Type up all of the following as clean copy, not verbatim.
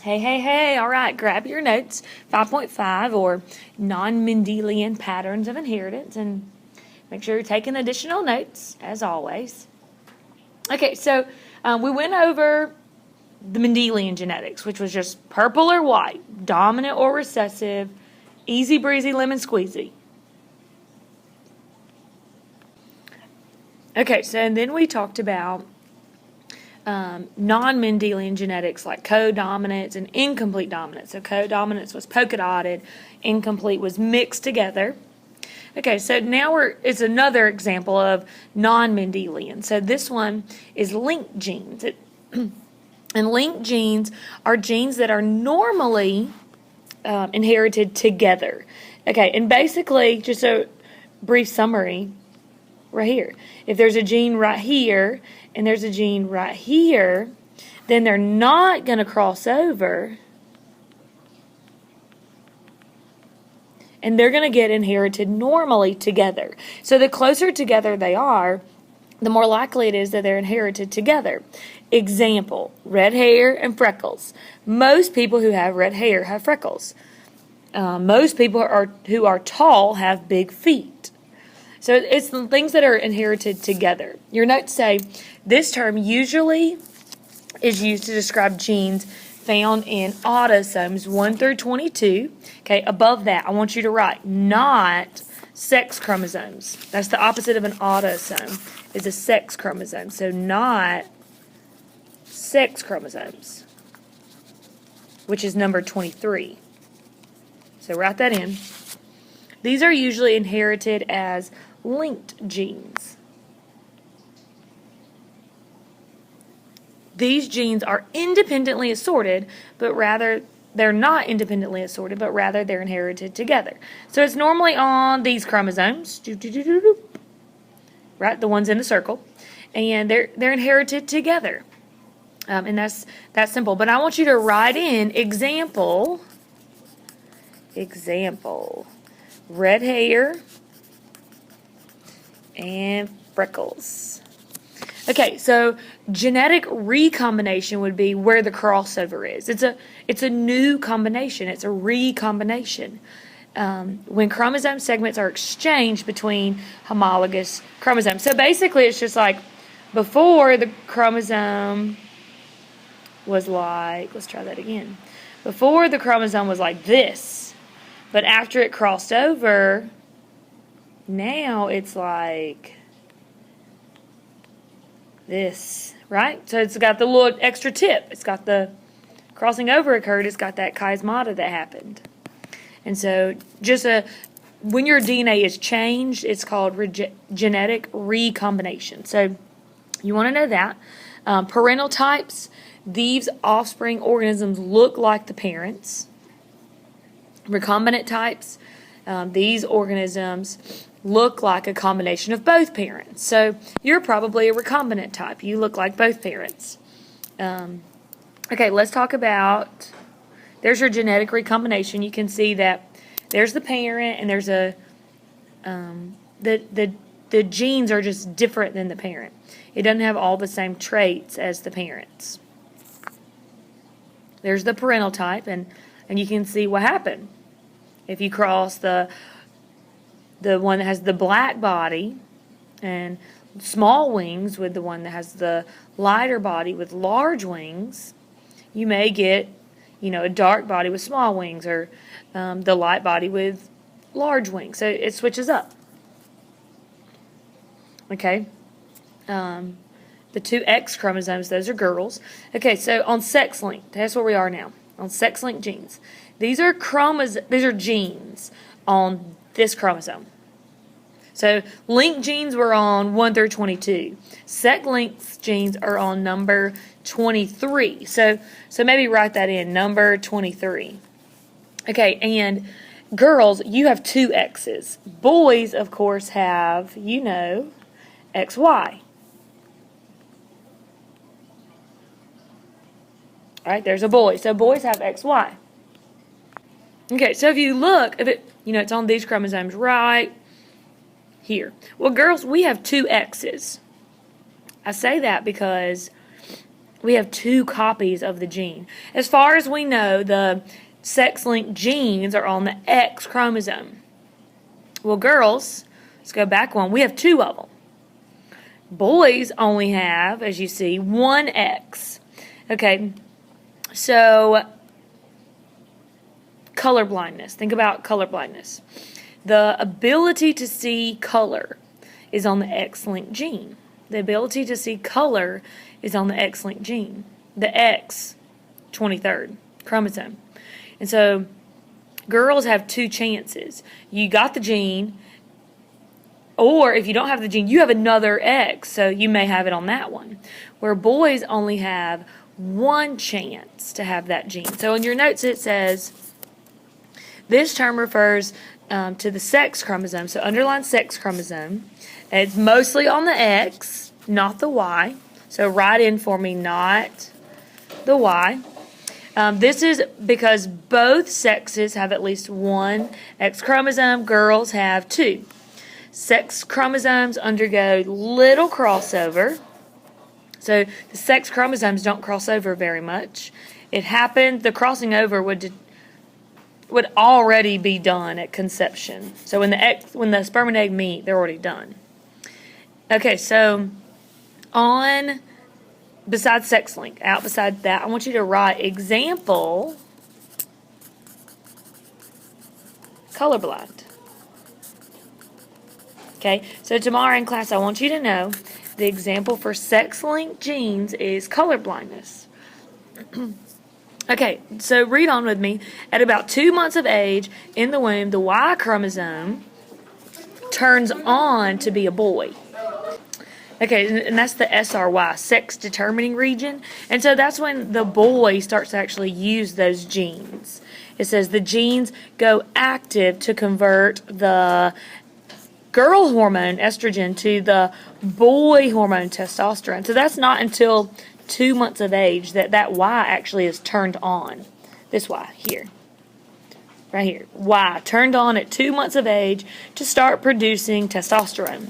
Hey, hey, hey, all right, grab your notes, 5.5, or non-Mendelian patterns of inheritance, and make sure you're taking additional notes, as always. Okay, so we went over the Mendelian genetics, which was just purple or white, dominant or recessive, easy breezy, lemon squeezy. Okay, so and then we talked about non-Mendelian genetics like codominance and incomplete dominance. So codominance was polka dotted, incomplete was mixed together. Okay, so now it's another example of non-Mendelian. So this one is linked genes. And linked genes are genes that are normally inherited together. Okay, and basically, just a brief summary right here. If there's a gene right here and there's a gene right here, then they're not going to cross over, and they're going to get inherited normally together. So the closer together they are, the more likely it is that they're inherited together. Example, red hair and freckles. Most people who have red hair have freckles. Most people who are tall have big feet. So it's the things that are inherited together. Your notes say this term usually is used to describe genes found in autosomes 1 through 22. Okay, above that, I want you to write not sex chromosomes. That's the opposite of an autosome, is a sex chromosome. So not sex chromosomes, which is number 23. So write that in. These are usually inherited as linked genes. These genes are independently assorted, but rather they're not independently assorted, but rather they're inherited together. So it's normally on these chromosomes, right, the ones in the circle, and they're inherited together. And that's simple. But I want you to write in example, red hair and freckles. Okay, so genetic recombination would be where the crossover is. It's a new combination. It's a recombination. When chromosome segments are exchanged between homologous chromosomes. So basically, it's just like before the chromosome was like, let's try that again. Before the chromosome was like this, but after it crossed over, now it's like this, right? So it's got the little extra tip. It's got the crossing over occurred. It's got that chiasmata that happened. And so when your DNA is changed, it's called genetic recombination. So you want to know that. Parental types, these offspring organisms look like the parents. Recombinant types, these organisms look like a combination of both parents. So you're probably a recombinant type. You look like both parents. Okay, let's talk about, there's your genetic recombination. You can see that there's the parent and there's the genes are just different than the parent. It doesn't have all the same traits as the parents. There's the parental type, and you can see what happened. If you cross the one that has the black body and small wings with the one that has the lighter body with large wings, you may get, a dark body with small wings, or the light body with large wings. So it switches up. Okay. The two X chromosomes, those are girls. Okay, so on Sexlinked, that's where we are now, on Sexlinked genes. These are genes on this chromosome. So linked genes were on 1 through 22. Sexlinked genes are on number 23. So maybe write that in, number 23. Okay, and girls, you have two X's. Boys, of course, have, XY. All right, there's a boy. So boys have XY. Okay, so if you look, it's on these chromosomes right here. Well, girls, we have two X's. I say that because we have 2 copies of the gene. As far as we know, the sex-linked genes are on the X chromosome. Well, girls, let's go back one. We have 2 of them. Boys only have, as you see, 1 X. Okay, so color blindness. Think about color blindness. The ability to see color is on the X-linked gene. The ability to see color is on the X-linked gene, the X 23rd chromosome. And so girls have 2 chances. You got the gene, or if you don't have the gene, you have another X, so you may have it on that one. Where boys only have 1 chance to have that gene. So in your notes it says, this term refers to the sex chromosome. So underline sex chromosome. It's mostly on the X, not the Y. So write in for me, not the Y. This is because both sexes have at least 1 X chromosome. Girls have 2. Sex chromosomes undergo little crossover. So the sex chromosomes don't cross over very much. It happened, the crossing over would already be done at conception. So when the sperm and egg meet, they're already done. Okay, so besides sex link, out beside that, I want you to write example colorblind. Okay, so tomorrow in class I want you to know the example for sex-linked genes is color blindness. Okay, so read on with me. At about 2 months of age in the womb, the Y chromosome turns on to be a boy. Okay, and that's the SRY, sex determining region. And so that's when the boy starts to actually use those genes. It says the genes go active to convert the girl hormone, estrogen, to the boy hormone, testosterone. So that's not until 2 months of age that Y actually is turned on. This Y here. Right here. Y turned on at 2 months of age to start producing testosterone.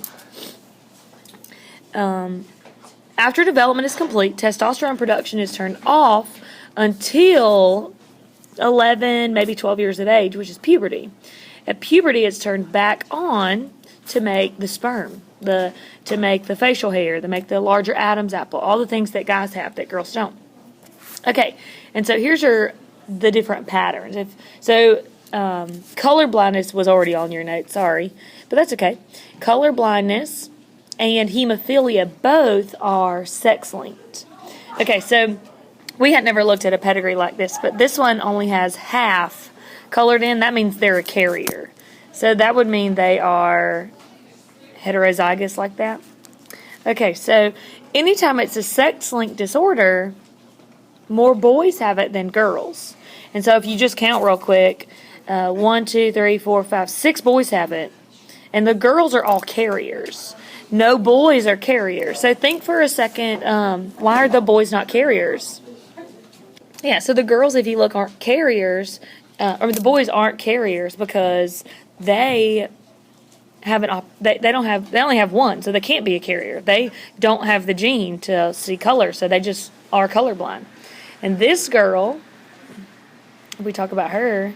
After development is complete, testosterone production is turned off until 11, maybe 12 years of age, which is puberty. At puberty, it's turned back on to make the sperm, to make the facial hair, to make the larger Adam's apple, all the things that guys have that girls don't. Okay, and so here's the different patterns. Color blindness was already on your notes, sorry, but that's okay. Color blindness and hemophilia both are sex-linked. Okay, so we had never looked at a pedigree like this, but this one only has half colored in. That means they're a carrier. So that would mean they are heterozygous like that. Okay, so anytime it's a sex-linked disorder, more boys have it than girls. And so if you just count real quick, 1, 2, 3, 4, 5, 6 boys have it. And the girls are all carriers. No boys are carriers. So think for a second, why are the boys not carriers? Yeah, so the girls, if you look, aren't carriers. The boys aren't carriers because they only have one, so they can't be a carrier. They don't have the gene to see color, so they just are colorblind. And this girl, we talk about her,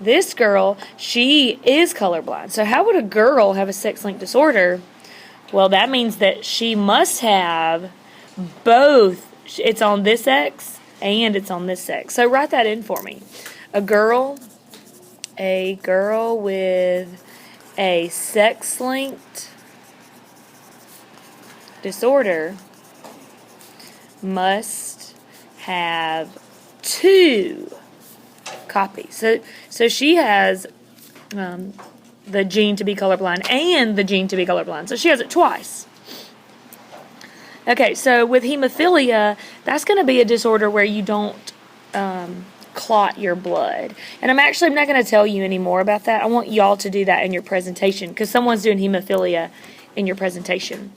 this girl, she is colorblind. So how would a girl have a sex-linked disorder? Well, that means that she must have both. It's on this X and it's on this X. So write that in for me. A girl with a sex-linked disorder must have 2 copies. So she has the gene to be colorblind and the gene to be colorblind. So she has it twice. Okay, so with hemophilia, that's going to be a disorder where you don't clot your blood. And I'm not going to tell you any more about that. I want y'all to do that in your presentation because someone's doing hemophilia in your presentation.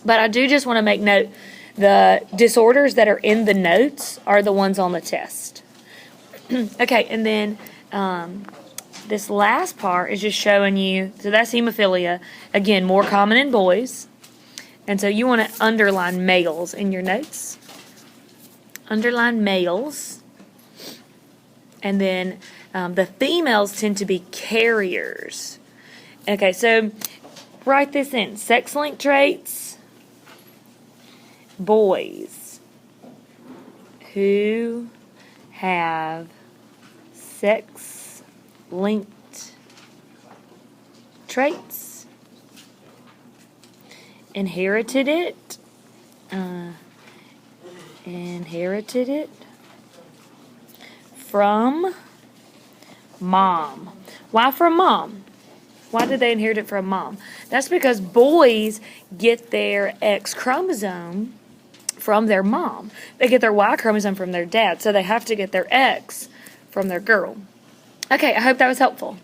But I do just want to make note, the disorders that are in the notes are the ones on the test. Okay, and then this last part is just showing you, so that's hemophilia, again, more common in boys. And so you want to underline males in your notes. underline males. And then the females tend to be carriers. Okay, so write this in. Sex-linked traits, boys who have sex-linked traits inherited it from mom. Why from mom? Why did they inherit it from mom? That's because boys get their X chromosome from their mom. They get their Y chromosome from their dad, so they have to get their X from their girl. Okay, I hope that was helpful.